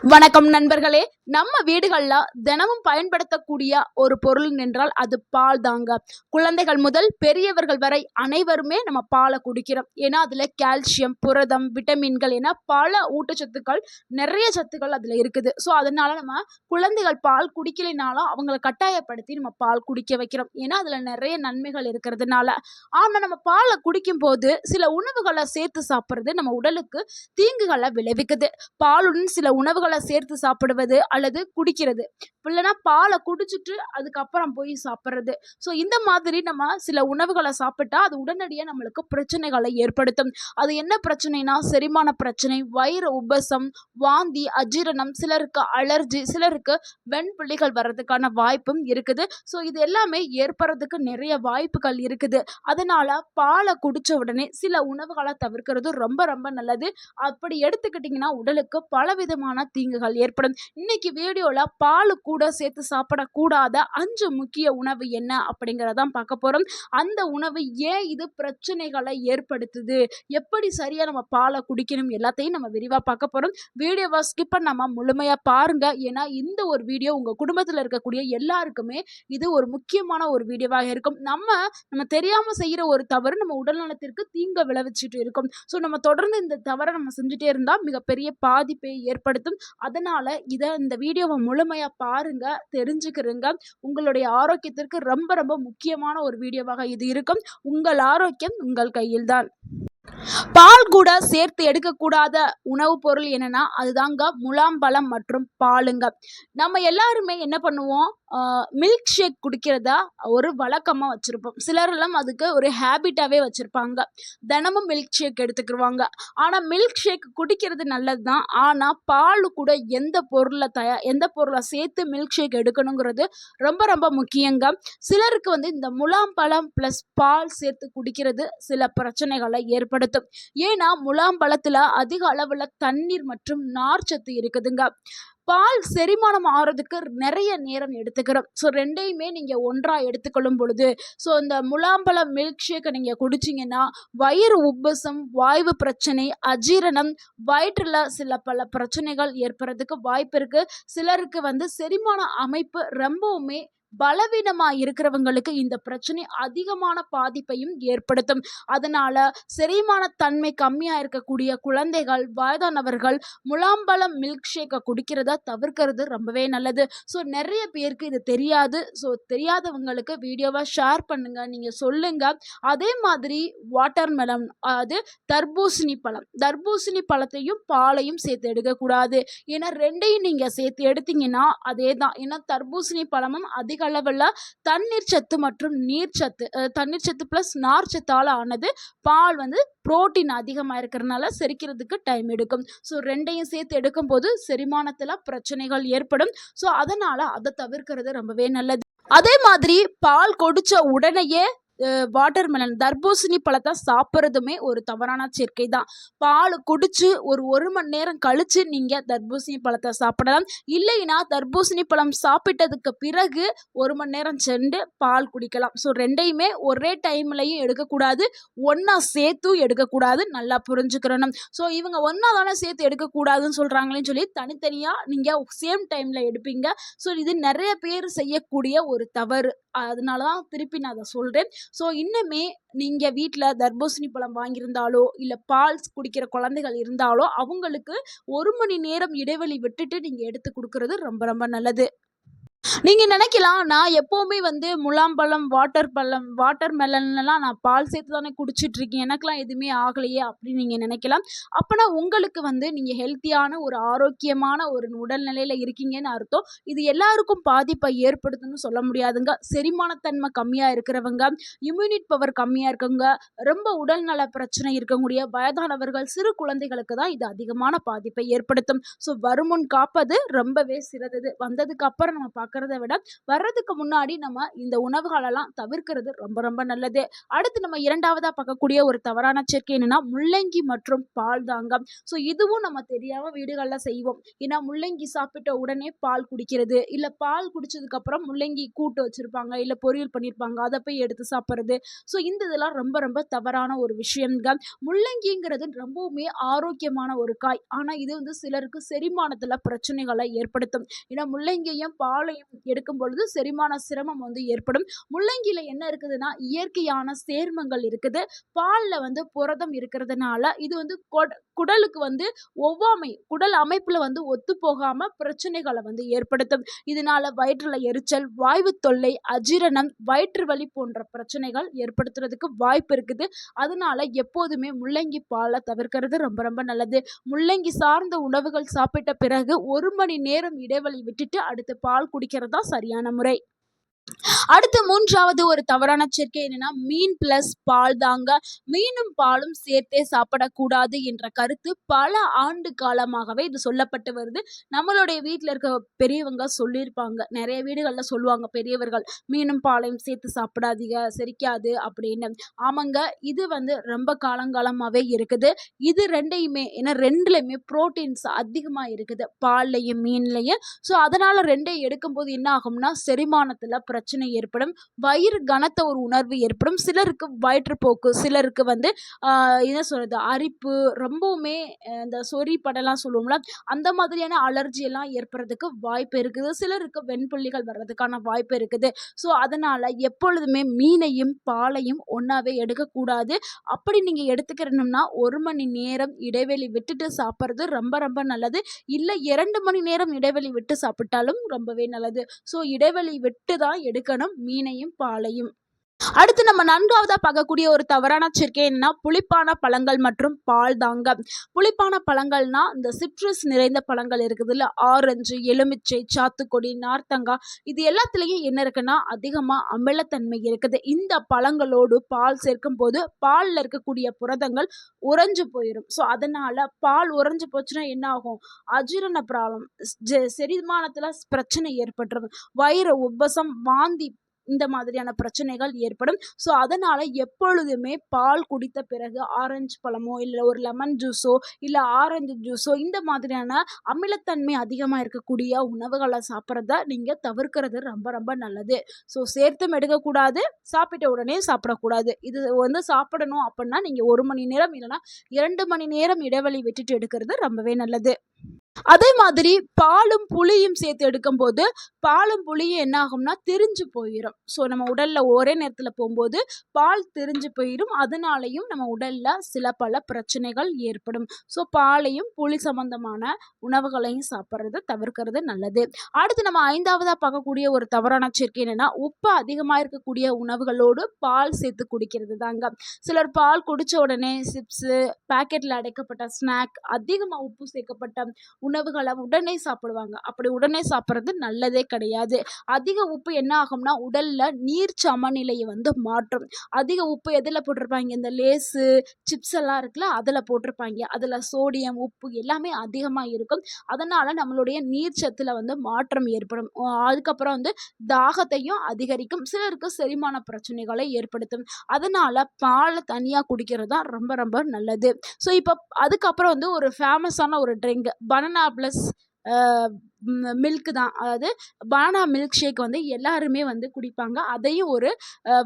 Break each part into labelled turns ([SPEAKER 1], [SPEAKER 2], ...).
[SPEAKER 1] வணக்கம் நண்பர்களே. நம்ம வீடுகள்ல தினமும் பயன்படுத்தக்கூடிய ஒரு பொருள் என்றால் அது பால் தாங்க. குழந்தைகள் முதல் பெரியவர்கள் வரை அனைவருமே நம்ம பாலை குடிக்கிறோம். ஏன்னா அதுல கால்சியம், புரதம், விட்டமின்கள் என பல ஊட்டச்சத்துக்கள், நிறைய சத்துக்கள் அதுல இருக்குது. ஸோ அதனால நம்ம குழந்தைகள் பால் குடிக்கலைனாலும் அவங்களை கட்டாயப்படுத்தி நம்ம பால் குடிக்க வைக்கிறோம். ஏன்னா அதுல நிறைய நன்மைகள் இருக்கிறதுனால. ஆனா நம்ம பாலை குடிக்கும் போது சில உணவுகளை சேர்த்து சாப்பிட்றது நம்ம உடலுக்கு தீங்குகளை விளைவிக்குது. பாலுடன் சில உணவுகளை சேர்த்து சாப்பிடுவது அல்லது குடிக்கிறது, இல்லைன்னா பாலை குடிச்சிட்டு அதுக்கப்புறம் போய் சாப்பிட்றது. ஸோ இந்த மாதிரி நம்ம சில உணவுகளை சாப்பிட்டா அது உடனடியாக நம்மளுக்கு பிரச்சனைகளை ஏற்படுத்தும். அது என்ன பிரச்சனைனா செரிமான பிரச்சனை, வயிறு உபசம், வாந்தி, அஜீரணம், சிலருக்கு அலர்ஜி, சிலருக்கு வெண்புள்ளிகள் வர்றதுக்கான வாய்ப்பும் இருக்குது. ஸோ இது எல்லாமே ஏற்படுறதுக்கு நிறைய வாய்ப்புகள் இருக்குது. அதனால பாலை குடிச்ச உடனே சில உணவுகளை தவிர்க்கிறது ரொம்ப ரொம்ப நல்லது. அப்படி எடுத்துக்கிட்டிங்கன்னா உடலுக்கு பலவிதமான தீங்குகள் ஏற்படும். இன்னைக்கு வீடியோல பாலு கூட சேர்த்து சாப்பிடக்கூடாத 5 முக்கிய உணவு என்ன அப்படிங்கிறதான் பார்க்க போறோம். அந்த உணவு ஏன் இது பிரச்சனைகளை ஏற்படுத்துது, எப்படி சரியா நம்ம பாலை குடிக்கணும், எல்லாத்தையும் நம்ம விரிவா பார்க்க போறோம். வீடியோவை ஸ்கிப் பண்ணாம முழுமையா பாருங்க. ஏன்னா இந்த ஒரு வீடியோ உங்க குடும்பத்தில் இருக்கக்கூடிய எல்லாருக்குமே இது ஒரு முக்கியமான ஒரு வீடியோவாக இருக்கும். நம்ம தெரியாம செய்யற ஒரு தவறு நம்ம உடல் நலத்திற்கு தீங்க விளைவிச்சுட்டு இருக்கும். ஸோ நம்ம தொடர்ந்து இந்த தவறை நம்ம செஞ்சுட்டே இருந்தா மிகப்பெரிய பாதிப்பை ஏற்படுத்தும். அதனால இந்த வீடியோவை முழுமையா பாருங்க, தெரிஞ்சுக்கிறங்க. உங்களுடைய ஆரோக்கியத்திற்கு ரொம்ப ரொம்ப முக்கியமான ஒரு வீடியோவாக இது இருக்கும். உங்கள் ஆரோக்கியம் உங்கள் கையில்தான். பால் கூட சேர்த்து எடுக்கக்கூடாத உணவுப் பொருள் என்னன்னா அதுதாங்க முலாம்பழம் மற்றும் பாலுங்க. நம்ம எல்லாருமே என்ன பண்ணுவோம், மில்க் ஷேக் குடிக்கிறதா ஒரு வழக்கமாக வச்சுருப்போம். சிலரெல்லாம் அதுக்கு ஒரு ஹேபிட்டாகவே வச்சுருப்பாங்க. தினமும் மில்க் ஷேக் எடுத்துக்கிடுவாங்க. ஆனால் மில்க் ஷேக் குடிக்கிறது நல்லது தான். ஆனால் பால் கூட எந்த பொருளை சேர்த்து மில்க் ஷேக் எடுக்கணுங்கிறது ரொம்ப ரொம்ப முக்கியங்க. சிலருக்கு இந்த முலாம்பழம் ப்ளஸ் பால் சேர்த்து குடிக்கிறது சில பிரச்சனைகளை ஏற்படுத்தும். ஏன்னா முலாம்பழத்துல அதிக அளவுல தண்ணீர் மற்றும் நார்ச்சத்து இருக்குதுங்க. பால் செரிமானம் ஆகிறதுக்கு நிறைய நேரம் எடுத்துக்கிறோம். ஸோ ரெண்டையுமே நீங்கள் ஒன்றாக எடுத்துக்கொள்ளும் பொழுது, ஸோ இந்த முலாம்பழம் மில்க் ஷேக்கை நீங்கள் குடிச்சிங்கன்னா வயிறு உப்பசம், வாய்வு பிரச்சனை, அஜீரணம், வயிற்றில் பல பிரச்சனைகள் ஏற்படுறதுக்கு வாய்ப்பு இருக்குது. சிலருக்கு செரிமான அமைப்பு ரொம்பவுமே பலவீனமாக இருக்கிறவங்களுக்கு இந்த பிரச்சனை அதிகமான பாதிப்பையும் ஏற்படுத்தும். அதனால செரிமான தன்மை கம்மியாக இருக்கக்கூடிய குழந்தைகள், வயதானவர்கள் முலாம்பழம் மில்க் ஷேக்கை குடிக்கிறத தவிர்க்கிறது ரொம்பவே நல்லது. ஸோ நிறைய பேருக்கு இது தெரியாது. ஸோ தெரியாதவங்களுக்கு வீடியோவை ஷேர் பண்ணுங்க, நீங்கள் சொல்லுங்க. அதே மாதிரி வாட்டர்மெலன், அது தர்பூசணி பழத்தையும் பாலையும் சேர்த்து எடுக்கக்கூடாது. ஏன்னா ரெண்டையும் நீங்கள் சேர்த்து எடுத்தீங்கன்னா அதே தான். ஏன்னா தர்பூசணி பழமும் அதிக அளவில் தண்ணீர் சத்து மற்றும் நீர்ச்சத்து, தண்ணீர் சத்து பிளஸ் நார் சத்தால் ஆனது. பால் புரோட்டீன் அதிகமாக இருக்கிறதுனால செரிக்கிறதுக்கு டைம் எடுக்கும். ஸோ ரெண்டையும் சேர்த்து எடுக்கும் போது செரிமானத்தில் பிரச்சனைகள் ஏற்படும். ஸோ அதனால அதை தவிர்க்கிறது ரொம்பவே நல்லது. அதே மாதிரி பால் குடிச்ச உடனேயே வாட்டர்மெலன், தர்பூசணி பழத்தை சாப்பிட்றதுமே ஒரு தவறான சேர்க்கை தான். பால் குடிச்சு ஒரு மணி நேரம் கழித்து நீங்கள் தர்பூசணி பழத்தை சாப்பிடலாம். இல்லைன்னா தர்பூசணி பழம் சாப்பிட்டதுக்கு பிறகு 1 மணி நேரம் சென்று பால் குடிக்கலாம். ஸோ ரெண்டையுமே ஒரே டைம்லையும் எடுக்கக்கூடாது, ஒன்றா சேர்த்தும் எடுக்கக்கூடாது. நல்லா புரிஞ்சுக்கிறணும். ஸோ இவங்க ஒன்றா தானே சேர்த்து எடுக்கக்கூடாதுன்னு சொல்கிறாங்களேன்னு சொல்லி தனித்தனியாக நீங்கள் சேம் டைமில் எடுப்பீங்க. ஸோ இது நிறைய பேர் செய்யக்கூடிய ஒரு தவறு. அதனால தான் திருப்பி நான் அதை சொல்கிறேன். ஸோ இன்னுமே நீங்கள் வீட்டில் தர்பூசணி பழம் வாங்கியிருந்தாலோ இல்லை பால் குடிக்கிற குழந்தைகள் இருந்தாலோ அவங்களுக்கு 1 மணி நேரம் இடைவெளி விட்டுட்டு நீங்கள் எடுத்து கொடுக்கறது ரொம்ப ரொம்ப நல்லது. நீங்கள் நினைக்கலாம், நான் எப்போவுமே முலாம்பழம், வாட்டர் மெலன்லாம் நான் பால் சேர்த்து தானே குடிச்சிட்ருக்கேன், எனக்கெலாம் எதுவுமே ஆகலையே அப்படின்னு நீங்கள் நினைக்கலாம். அப்போனா உங்களுக்கு நீங்கள் ஹெல்த்தியான ஒரு ஆரோக்கியமான ஒரு உடல்நிலையில் இருக்கீங்கன்னு அர்த்தம். இது எல்லாருக்கும் பாதிப்பை ஏற்படுத்துன்னு சொல்ல முடியாதுங்க. செரிமானத்தன்மை கம்மியாக இருக்கிறவங்க, இம்யூனிட் பவர் கம்மியாக இருக்கவங்க, ரொம்ப உடல்நல பிரச்சனை இருக்கக்கூடிய வயதானவர்கள், சிறு குழந்தைகளுக்கு தான் இது அதிகமான பாதிப்பை ஏற்படுத்தும். ஸோ வருமுன் காப்பது ரொம்பவே சிறந்தது. வந்ததுக்கு அப்புறம் நம்ம பார்க்க வர்றத விட வர்றதுக்கு முன்னாடி நம்ம இந்த உணவுகளெல்லாம் தவிர்க்கிறது ரொம்ப ரொம்ப நல்லது. அடுத்து நம்ம 2வதா பார்க்கக்கூடிய ஒரு தவறான சேர்க்கை என்னன்னா, முள்ளங்கி மற்றும் பால் தாங்க. ஸோ இதுவும் நம்ம தெரியாம வீடுகள்ல செய்வோம். ஏன்னா முள்ளங்கி சாப்பிட்ட உடனே பால் குடிக்கிறது, இல்ல பால் குடிச்சதுக்கு அப்புறம் முள்ளங்கி கூட்டு வச்சிருப்பாங்க, இல்ல பொரியல் பண்ணியிருப்பாங்க. அத போய் எடுத்து சாப்பிடுறது. ஸோ இந்த இதெல்லாம் ரொம்ப ரொம்ப தவறான ஒரு விஷயம்ங்க. முள்ளங்கிங்கிறது ரொம்பவுமே ஆரோக்கியமான ஒரு காய். ஆனா இது வந்து சிலருக்கு செரிமானத்துல பிரச்சனைகள ஏற்படுத்தும். ஏன்னா முள்ளங்கியும், பாலையும் எடுக்கும் பொழுது செரிமான சிரமம் வந்து ஏற்படும். முள்ளங்கில என்ன இருக்குதுன்னா, இயற்கையான சேர்மங்கள் இருக்குது. பால்ல வந்து புரதம் இருக்கிறதுனால, இது வந்து குடலுக்கு வந்து ஒவ்வாமை, குடல் அமைப்புல வந்து ஒத்துப்போகாம பிரச்சனைகள வந்து ஏற்படுத்தும். இதனால வயிற்றுல எரிச்சல், வாய்வு தொல்லை, அஜீரணம், வயிற்று வலி போன்ற பிரச்சனைகள் ஏற்படுத்துறதுக்கு வாய்ப்பு இருக்குது. அதனால எப்போதுமே முள்ளங்கி பால தவிர்க்கிறது ரொம்ப ரொம்ப நல்லது. முள்ளங்கி சார்ந்த உணவுகள் சாப்பிட்ட பிறகு 1 மணி நேரம் இடைவெளி விட்டுட்டு அடுத்து பால் குடிக்கிறது தான் சரியான முறை. அடுத்து 3வது ஒரு தவறான சேர்க்கை என்னன்னா, மீன் பிளஸ் பால் தாங்க. மீனும் பாலும் சேர்த்தே சாப்பிடக்கூடாது என்ற கருத்து பல ஆண்டு காலமாகவே இது சொல்லப்பட்டு வருது. நம்மளுடைய வீட்ல இருக்க பெரியவங்க சொல்லியிருப்பாங்க. நெறைய வீடுகள்ல சொல்லுவாங்க பெரியவர்கள், "மீனும் பாலையும் சேர்த்து சாப்பிடாதீங்க, செரிக்காது" அப்படின்னு. ஆமாங்க, இது வந்து ரொம்ப காலங்காலமாவே இருக்குது. இது 2யுமே ஏன்னா 2லயுமே புரோட்டீன்ஸ் அதிகமா இருக்குது. பால்லயும், மீன்லயும். ஸோ அதனால 2யும் எடுக்கும்போது என்ன ஆகும்னா, செரிமானத்துல பிரச்சனை ஏற்படும். வயிறு கனத்த ஒரு உணர்வு ஏற்படும். சிலருக்கு வயிற்றுப்போக்கு, சிலருக்கு வந்து என்ன சொல்றது, அரிப்பு, ரொம்பவுமே இந்த சொறி படலாம் சொல்லுவோம்ல, அந்த மாதிரியான அலர்ஜி எல்லாம் ஏற்படுறதுக்கு வாய்ப்பு இருக்குது. சிலருக்கு வெண்புள்ளிகள் வர்றதுக்கான வாய்ப்பு இருக்குது. ஸோ அதனால எப்பொழுதுமே மீனையும், பாலையும் ஒண்ணாவே எடுக்கக்கூடாது. அப்படி நீங்க எடுத்துக்கிறணும்னா 1 மணி நேரம் இடைவெளி விட்டுட்டு சாப்பிடுறது ரொம்ப ரொம்ப நல்லது. இல்ல 2 மணி நேரம் இடைவெளி விட்டு சாப்பிட்டாலும் ரொம்பவே நல்லது. ஸோ இடைவெளி விட்டு தான் எடுக்கணும் மீனையும், பாலையும். அடுத்து நம்ம 4வதா பார்க்கக்கூடிய ஒரு தவறான சேர்க்கை என்னன்னா, புளிப்பான பழங்கள் மற்றும் பால் தாங்க. புளிப்பான பழங்கள்னா, இந்த சிட்ரஸ் நிறைந்த பழங்கள் இருக்குதுல்ல, ஆரஞ்சு, எலுமிச்சை, சாத்துக்குடி, நார்த்தங்காய், இது எல்லாத்துலயும் என்ன இருக்குன்னா, அதிகமா அமிலத்தன்மை இருக்குது. இந்த பழங்களோடு பால் சேர்க்கும்போது பால்ல இருக்கக்கூடிய புரதங்கள் உறைஞ்சு போயிரும். ஸோ அதனால பால் உறைஞ்சு போச்சுன்னா என்ன ஆகும்? அஜீரண ப்ராப்ளம், செரிமானத்துல பிரச்சனை ஏற்பட்டுரும். வயிறு உப்பசம், வாந்தி, இந்த மாதிரியான பிரச்சனைகள் ஏற்படும். ஸோ அதனால எப்பொழுதுமே பால் குடித்த பிறகு ஆரஞ்சு பழமோ, இல்ல ஒரு லெமன் ஜூஸோ, இல்ல ஆரஞ்சு ஜூஸோ, இந்த மாதிரியான அமிலத்தன்மை அதிகமா இருக்கக்கூடிய உணவுகள சாப்பிடுறத நீங்க தவிர்க்கிறது ரொம்ப ரொம்ப நல்லது. ஸோ சேர்த்தும் எடுக்கக்கூடாது, சாப்பிட்ட உடனே சாப்பிடக்கூடாது. இது வந்து சாப்பிடணும் அப்படின்னா நீங்க 1 மணி நேரம் இல்லைன்னா 2 மணி நேரம் இடைவெளி விட்டுட்டு எடுக்கிறது ரொம்பவே நல்லது. அதே மாதிரி பாலும் புளியும் சேர்த்து எடுக்கும்போது, பாலும் புளியும் என்ன ஆகும்னா திரிஞ்சு போயிரும். ஸோ நம்ம உடல்ல ஒரே நேரத்துல போம்போது பால் திரிஞ்சு போயிரும். அதனாலயும் நம்ம உடல்ல சில பல பிரச்சனைகள் ஏற்படும். ஸோ பாலையும், புளி சம்பந்தமான உணவுகளையும் சாப்பிடுறத தவிர்க்கிறது நல்லது. அடுத்து நம்ம 5வதா பார்க்கக்கூடிய ஒரு தவறான சேர்க்கை என்னன்னா, உப்பு அதிகமா இருக்கக்கூடிய உணவுகளோடு பால் சேர்த்து குடிக்கிறது தாங்க. சிலர் பால் குடிச்ச உடனே சிப்ஸு, பாக்கெட்ல அடைக்கப்பட்ட ஸ்நாக், அதிகமா உப்பு சேர்க்கப்பட்ட உணவுகள உடனே சாப்பிடுவாங்க. அப்படி உடனே சாப்பிடுறது நல்லதே கிடையாது. அதிக உப்பு என்ன ஆகும்னா, உடல்ல நீர் சமநிலையை வந்து மாற்றும். அதிக உப்பு எதுல போட்டிருப்பாங்க? இந்த லேஸு, சிப்ஸ் எல்லாம் இருக்குல்ல, அதுல போட்டிருப்பாங்க. அதுல சோடியம், உப்பு எல்லாமே அதிகமா இருக்கும். அதனால நம்மளுடைய நீர் சத்துல வந்து மாற்றம் ஏற்படும். அதுக்கப்புறம் வந்து தாகத்தையும் அதிகரிக்கும். சிலருக்கு செரிமான பிரச்சனைகளை ஏற்படுத்தும். அதனால பால தனியா குடிக்கிறது தான் ரொம்ப ரொம்ப நல்லது. ஸோ இப்ப அதுக்கப்புறம் வந்து ஒரு ஃபேமஸான ஒரு ட்ரிங்க் பனானா பிளஸ் மில்க் தான். அதாவது பனானா மில்க் ஷேக் வந்து எல்லாருமே வந்து குடிப்பாங்க. அதையும் ஒரு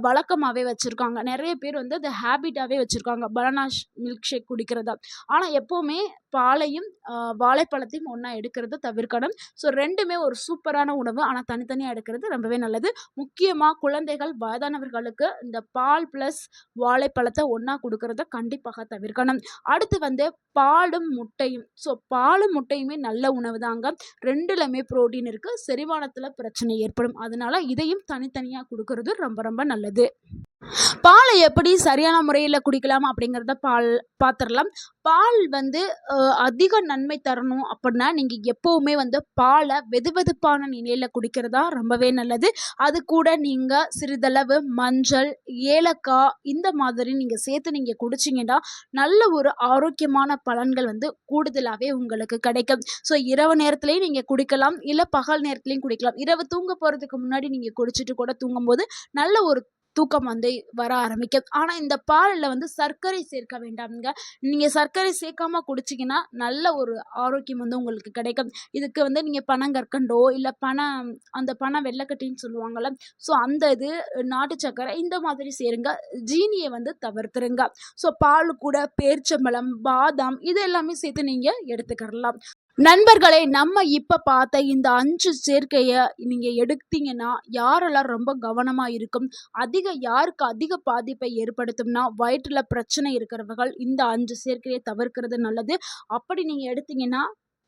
[SPEAKER 1] வழக்கமாவே வச்சிருக்காங்க. நெறைய பேர் வந்து அத ஹேபிட்டாவே வச்சிருக்காங்க. பனானா மில்க் ஷேக் குடிக்கிறத. ஆனா எப்பவுமே பாலையும், வாழைப்பழத்தையும் ஒண்ணா எடுக்கிறத தவிர்க்கணும். ஸோ 2மே ஒரு சூப்பரான உணவு. ஆனா தனித்தனியா எடுக்கிறது ரொம்பவே நல்லது. முக்கியமா குழந்தைகள், வயதானவர்களுக்கு இந்த பால் பிளஸ் வாழைப்பழத்த ஒண்ணா குடுக்கிறத கண்டிப்பாக தவிர்க்கணும். அடுத்து வந்து பாலும், முட்டையும். ஸோ பாலும், முட்டையுமே நல்ல உணவு தாங்க. 2லயுமே புரோட்டீன் இருக்கு. செரிமானத்துல பிரச்சனை ஏற்படும். அதனால இதையும் தனித்தனியா குடுக்கிறது ரொம்ப ரொம்ப நல்லது. பாலை எப்படி சரியான முறையில குடிக்கலாம் அப்படிங்கிறத பார்த்துரலாம். பால் வந்து அதிக நன்மை தரணும் அப்படின்னா, நீங்க எப்பவுமே வந்து பால வெதுவெதுப்பான நிலையில குடிக்கிறது தான் ரொம்பவே நல்லது. அது கூட நீங்க சிறிதளவு மஞ்சள், ஏலக்காய் இந்த மாதிரி நீங்க சேர்த்து நீங்க குடிச்சீங்கன்னா, நல்ல ஒரு ஆரோக்கியமான பலன்கள் வந்து கூடுதலாவே உங்களுக்கு கிடைக்கும். ஸோ இரவு நேரத்திலேயும் நீங்க குடிக்கலாம். இல்ல பகல் நேரத்திலயும் குடிக்கலாம். இரவு தூங்க போறதுக்கு முன்னாடி நீங்க குடிச்சிட்டு கூட தூங்கும்போது, நல்ல ஒரு தூக்கம் வந்து வர ஆரம்பிக்கும். ஆனா இந்த பால்ல வந்து சர்க்கரை சேர்க்க வேண்டாம்ங்க. நீங்க சர்க்கரை சேர்க்காம குடிச்சீங்கன்னா, நல்ல ஒரு ஆரோக்கியம் வந்து உங்களுக்கு கிடைக்கும். இதுக்கு வந்து நீங்க பனங்கற்கண்டோ, இல்ல அந்த பன வெல்லக்கட்டின்னு சொல்லுவாங்கல்ல, ஸோ அந்த இது, நாட்டு சர்க்கரை இந்த மாதிரி சேருங்க. ஜீனிய வந்து தவிர்த்துருங்க. ஸோ பால் கூட பேரிச்சம்பழம், பாதாம் இது எல்லாமே சேர்த்து நீங்க எடுத்துக்கிறலாம். நண்பர்களே, நம்ம இப்ப பார்த்த இந்த 5 சேர்க்கைய நீங்க எடுத்தீங்கன்னா, யாரெல்லாம் ரொம்ப கவனமா இருக்கும்? யாருக்கு அதிக பாதிப்பை ஏற்படுத்தும்னா, வயிற்றுல பிரச்சனை இருக்கிறவர்கள் இந்த 5 சேர்க்கைய தவிர்க்கிறது நல்லது. அப்படி நீங்க எடுத்தீங்கன்னா,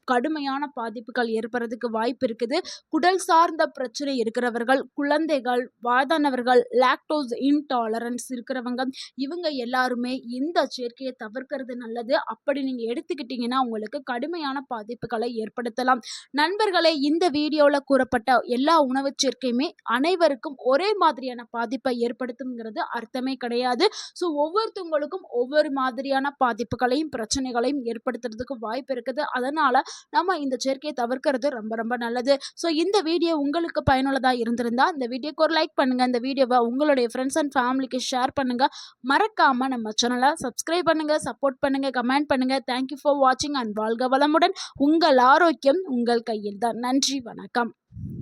[SPEAKER 1] கடுமையான பாதிப்புகள் ஏற்படுறதுக்கு வாய்ப்பு இருக்குது. குடல் சார்ந்த பிரச்சனை இருக்கிறவர்கள், குழந்தைகள், வயதானவர்கள், லாக்டோஸ் இன்டாலரன்ஸ் இருக்கிறவங்க, இவங்க எல்லாருமே இந்த சேர்க்கைய தவிர்க்கிறது நல்லது. அப்படி நீங்க எடுத்துக்கிட்டீங்கன்னா, உங்களுக்கு கடுமையான பாதிப்புகளை ஏற்படுத்தலாம். நண்பர்களே, இந்த வீடியோல கூறப்பட்ட எல்லா உணவுச் சேர்க்கையுமே அனைவருக்கும் ஒரே மாதிரியான பாதிப்பை ஏற்படுத்தும்ங்கிறது அர்த்தமே கிடையாது. ஸோ ஒவ்வொருத்தவங்களுக்கும் ஒவ்வொரு மாதிரியான பாதிப்புகளையும், பிரச்சனைகளையும் ஏற்படுத்துறதுக்கு வாய்ப்பு இருக்குது. அதனால நம்ம இந்த சேர்க்கையை தவிர்க்கிறது ரொம்ப ரொம்ப நல்லது. ஸோ இந்த வீடியோ உங்களுக்கு பயனுள்ளதா இருந்திருந்தா இந்த வீடியோக்கு ஒரு லைக் பண்ணுங்க. இந்த வீடியோவை உங்களுடைய ஃப்ரெண்ட்ஸ் அண்ட் ஃபேமிலிக்கு ஷேர் பண்ணுங்க. மறக்காம நம்ம சேனலை சப்ஸ்கிரைப் பண்ணுங்க, சப்போர்ட் பண்ணுங்க, கமெண்ட் பண்ணுங்க. தேங்க்யூ ஃபார் வாட்சிங் அண்ட் வாழ்க வளமுடன். உங்கள் ஆரோக்கியம் உங்கள் கையில் தான். நன்றி, வணக்கம்.